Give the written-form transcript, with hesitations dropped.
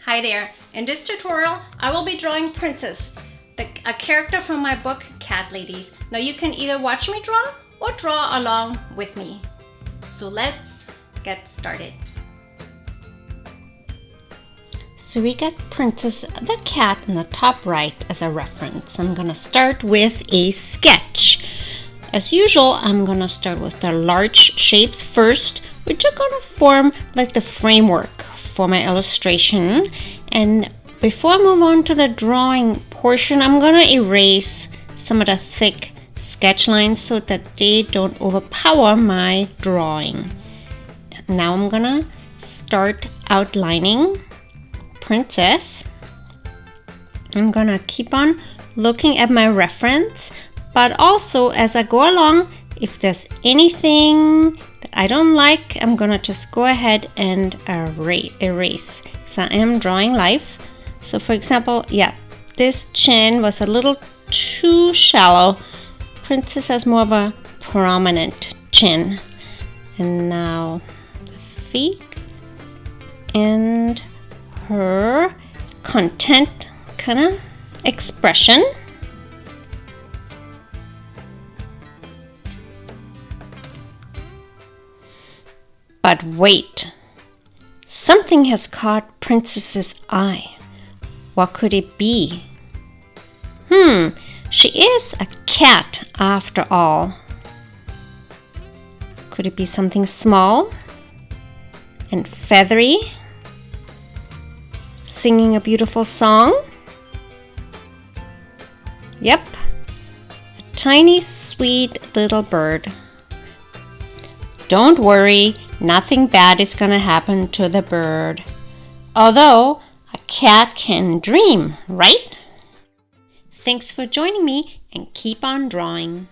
Hi there. In this tutorial, I will be drawing Princess, a character from my book, Cat Ladies. Now you can either watch me draw or draw along with me. So let's get started. So we got Princess the cat in the top right as a reference. I'm gonna start with a sketch. As usual, I'm gonna start with the large shapes first, which are gonna form like the framework for my illustration. And before I move on to the drawing portion, I'm gonna erase some of the thick sketch lines so that they don't overpower my drawing. Now I'm gonna start outlining Princess. I'm gonna keep on looking at my reference, but also as I go along, if there's anything that I don't like, I'm gonna just go ahead and erase. So I am drawing life. So for example, this chin was a little too shallow. Princess has more of a prominent chin. And now the feet and her content kind of expression. But wait, something has caught Princess's eye. What could it be? She is a cat after all. Could it be something small and feathery, singing a beautiful song? Yep, a tiny, sweet little bird. Don't worry, nothing bad is gonna happen to the bird. Although, a cat can dream, right? Thanks for joining me and keep on drawing.